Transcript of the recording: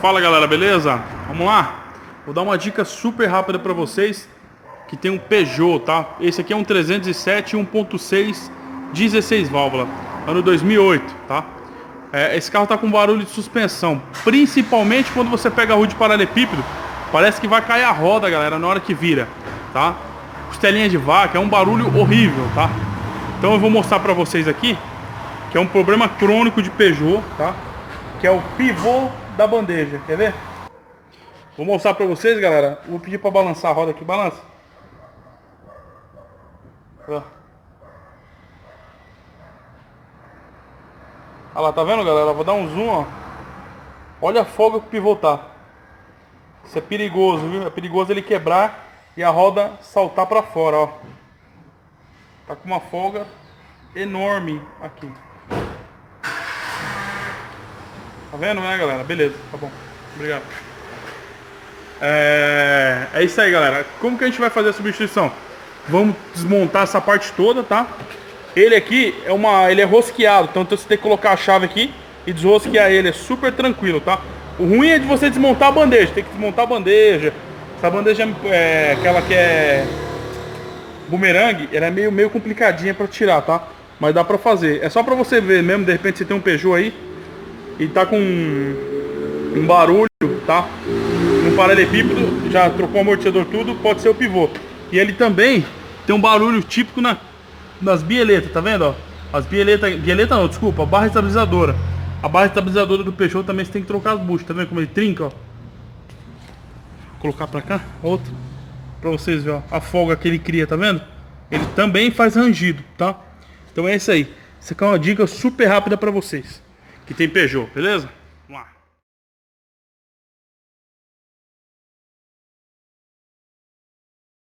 Fala galera, beleza? Vamos lá? Vou dar uma dica super rápida para vocês que tem um Peugeot, tá? Esse aqui é um 307 1.6 16 válvula, ano 2008, tá? Esse carro tá com barulho de suspensão, principalmente quando você pega a rua de paralelepípedo, parece que vai cair a roda, galera, na hora que vira, tá? Costelinha de vaca, é um barulho horrível, tá? Então eu vou mostrar para vocês aqui que é um problema crônico de Peugeot, tá? Que é o pivô da bandeja, quer ver? Vou mostrar pra vocês, galera. Vou pedir pra balançar a roda aqui, balança. Ó. Olha lá, tá vendo, galera? Vou dar um zoom, ó. Olha a folga que o pivô tá. Isso é perigoso, viu? É perigoso ele quebrar e a roda saltar pra fora, ó. Tá com uma folga enorme aqui. Tá vendo, né, galera? Beleza, tá bom. Obrigado. É isso aí, galera. Como que a gente vai fazer a substituição? Vamos desmontar essa parte toda, tá? Ele aqui ele é rosqueado, então você tem que colocar a chave aqui e desrosquear ele. É super tranquilo, tá? O ruim é de você desmontar a bandeja. Tem que desmontar a bandeja. Essa bandeja aquela que é bumerangue, ela é meio complicadinha pra tirar, tá? Mas dá pra fazer. É só pra você ver mesmo, de repente você tem um Peugeot aí e tá com um barulho, tá? Um paralelepípedo, já trocou o amortecedor tudo, pode ser o pivô. E ele também tem um barulho típico nas bieletas, tá vendo, ó? As bieleta não, desculpa, a barra estabilizadora. A barra estabilizadora do Peugeot também você tem que trocar as buchas, tá vendo como ele trinca, ó? Vou colocar pra cá, outro, pra vocês verem, ó, a folga que ele cria, tá vendo? Ele também faz rangido, tá? Então é isso aí. Isso aqui é uma dica super rápida pra vocês que tem Peugeot, beleza?